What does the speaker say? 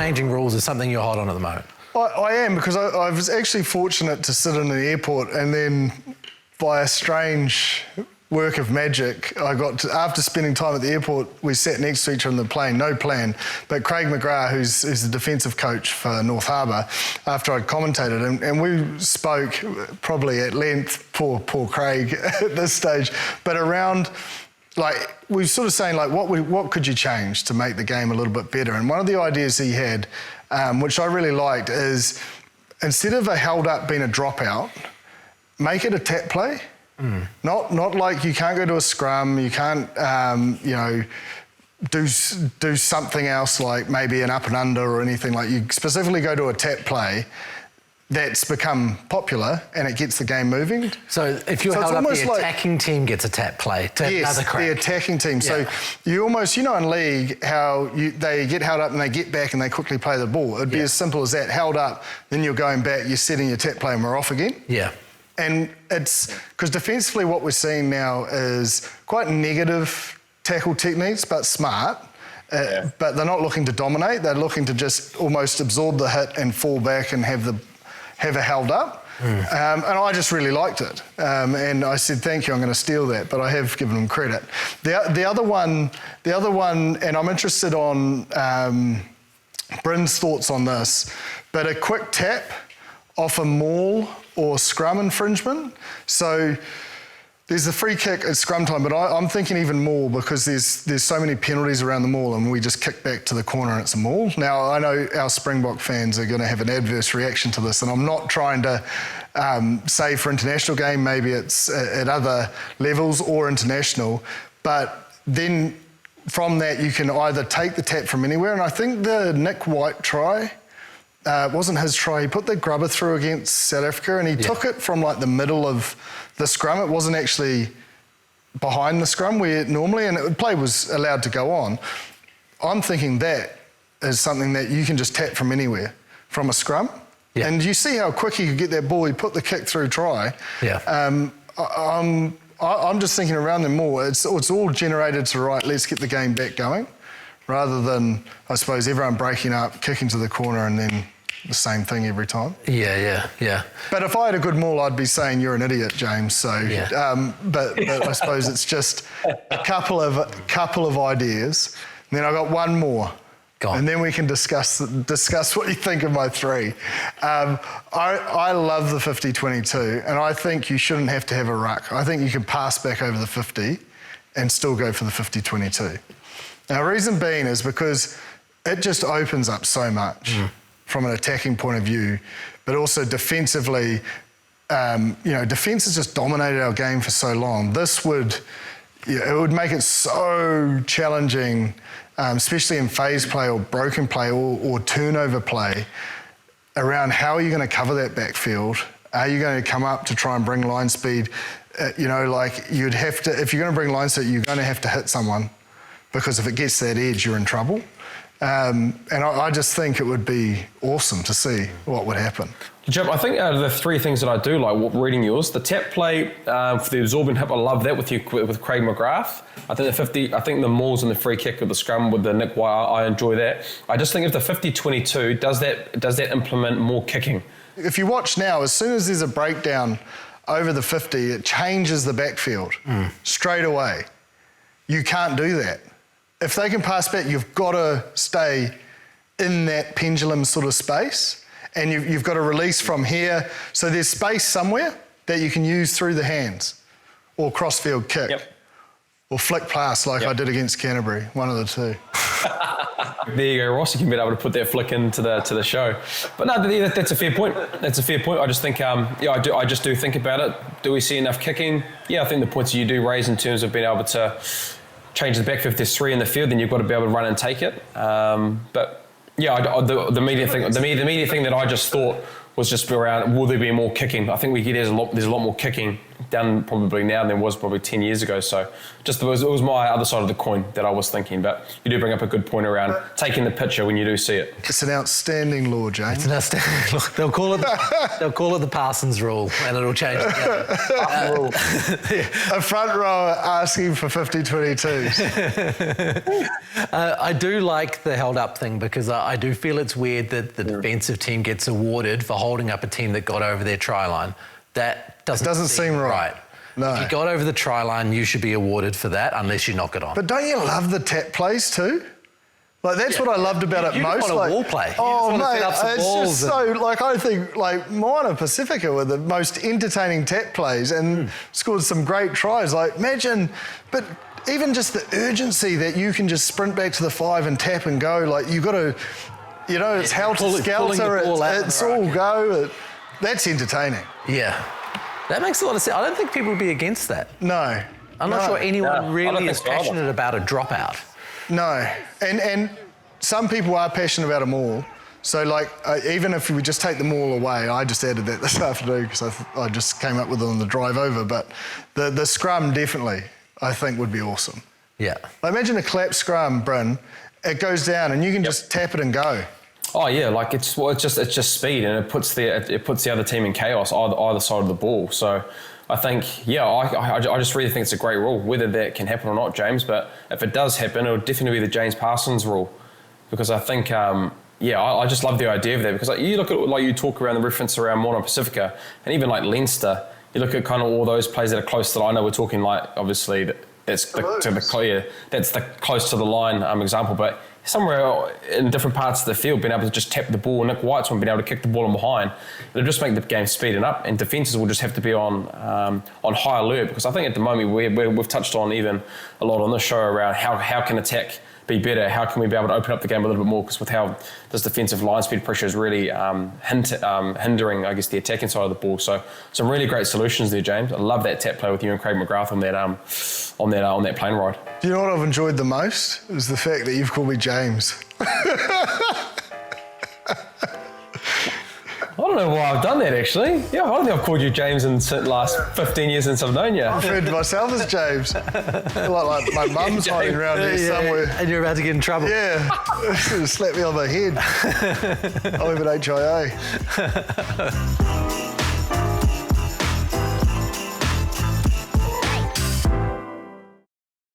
changing rules is something you're hot on at the moment. I am, because I was actually fortunate to sit in an airport, and then by a strange work of magic, after spending time at the airport, we sat next to each other in the plane, no plan, but Craig McGrath, who's the defensive coach for North Harbour, after I'd commentated, and we spoke probably at length, poor Craig at this stage, but around, like, we were sort of saying, like, what could you change to make the game a little bit better? And one of the ideas he had, which I really liked, is instead of a held up being a dropout, make it a tap play. Not like you can't go to a scrum, you can't, do something else like maybe an up and under or anything. Like, you specifically go to a tap play that's become popular and it gets the game moving. So if you're held up, the attacking team gets a tap play to another crack. The attacking team. Yeah. So you almost, in league, how they get held up and they get back and they quickly play the ball. It'd be as simple as that. Held up, then you're going back, you're setting your tap play and we're off again. Yeah. And it's because defensively what we're seeing now is quite negative tackle techniques, but smart. But they're not looking to dominate. They're looking to just almost absorb the hit and fall back and have a held up. And I just really liked it. And I said, thank you, I'm going to steal that, but I have given them credit. The other one, and I'm interested on Bryn's thoughts on this, but a quick tap off a maul or scrum infringement. So there's the free kick at scrum time, but I'm thinking even more, because there's so many penalties around the maul and we just kick back to the corner and it's a maul. Now, I know our Springbok fans are going to have an adverse reaction to this, and I'm not trying to say for international game, maybe it's at other levels or international, but then from that you can either take the tap from anywhere, and I think the Nick White try, it wasn't his try. He put the grubber through against South Africa and he took it from like the middle of the scrum. It wasn't actually behind the scrum where normally, and the play was allowed to go on. I'm thinking that is something that you can just tap from anywhere, from a scrum. Yeah. And you see how quick he could get that ball. He put the kick through try. Yeah. I'm just thinking around them more. It's all generated to, right, let's get the game back going, rather than, I suppose, everyone breaking up, kicking to the corner and then the same thing every time. Yeah. But if I had a good maul, I'd be saying you're an idiot, James. So, but I suppose it's just a couple of ideas. And then I got one more, and then we can discuss what you think of my three. I love the 50-22, and I think you shouldn't have to have a ruck. I think you can pass back over the 50 and still go for the 50-22. Now, reason being is because it just opens up so much from an attacking point of view, but also defensively. Defence has just dominated our game for so long. This would make it so challenging, especially in phase play or broken play or turnover play, around how are you going to cover that backfield? Are you going to come up to try and bring line speed? You'd have to, if you're going to bring line speed, you're going to have to hit someone, because if it gets to that edge, you're in trouble. And I just think it would be awesome to see what would happen. Jim, I think out of the three things that I do like reading yours, the tap play for the absorbent hip, I love that with Craig McGrath. I think the mauls and the free kick of the scrum with the Nick White, I enjoy that. I just think if the 50-22, does that implement more kicking? If you watch now, as soon as there's a breakdown over the 50, it changes the backfield straight away. You can't do that. If they can pass back, you've got to stay in that pendulum sort of space, and you've got to release from here. So there's space somewhere that you can use through the hands, or crossfield kick, or flick pass like I did against Canterbury, one of the two. There you go, Ross. You can be able to put that flick into the show. But no, that's a fair point. That's a fair point. I just think, I just do think about it. Do we see enough kicking? Yeah, I think the points you do raise in terms of being able to change the back. If there's three in the field, then you've got to be able to run and take it. But yeah, the media thing that I just thought was just around, will there be more kicking? I think there's a lot more kicking done probably now than it was probably 10 years ago. So just it was my other side of the coin that I was thinking. But you do bring up a good point around taking the picture when you do see it. It's an outstanding law, James. It's an outstanding law. They'll call it the Parsons rule, and it'll change again. A front rower asking for 50-22s. I do like the held up thing because I do feel it's weird that the defensive team gets awarded for holding up a team that got over their try line. That doesn't seem right. No. If you got over the try line, you should be awarded for that unless you knock it on. But don't you love the tap plays too? Like, that's what I loved about it most. You just want a wall play. Oh, mate, it's just so, like, I think, like, Moana Pacifica were the most entertaining tap plays and scored some great tries. Like, imagine, but even just the urgency that you can just sprint back to the 5 and tap and go, like, you've got to, you know, it's helter-skelter, it's all go. That's entertaining. Yeah. That makes a lot of sense. I don't think people would be against that. No. I'm not sure anyone really is passionate about a dropout. No, and some people are passionate about them all. So, like, even if we just take them all away, I just added that this afternoon because I just came up with it on the drive over. But the scrum definitely, I think, would be awesome. Yeah. Imagine a clap scrum, Bryn. It goes down and you can just tap it and go. Oh yeah, like it's just speed, and it puts the other team in chaos either side of the ball. So I think, I just really think it's a great rule, whether that can happen or not, James. But if it does happen, it'll definitely be the James Parsons rule, because I think, I just love the idea of that. Because like, you look at, like, you talk around the reference around Moana Pacifica, and even like Leinster, you look at kind of all those plays that are close to the line. I know we're talking like, obviously, that's the close to the line example, but somewhere in different parts of the field, being able to just tap the ball. Nick White's one being able to kick the ball in behind. It'll just make the game speeding up, and defences will just have to be on high alert, because I think at the moment we've touched on even a lot on this show around how can attack be better, how can we be able to open up the game a little bit more, because with how this defensive line speed pressure is really hindering, I guess, the attacking side of the ball. So some really great solutions there, James. I love that tap play with you and Craig McGrath on that plane ride. Do you know what I've enjoyed the most? Is the fact that you've called me James. I don't know why I've done that, actually. Yeah, I don't think I've called you James in the last 15 years since I've known you. I've referred to myself as James. like my mum's hiding around here somewhere. And you're about to get in trouble. Yeah, slap me on the head. I'm even HIA.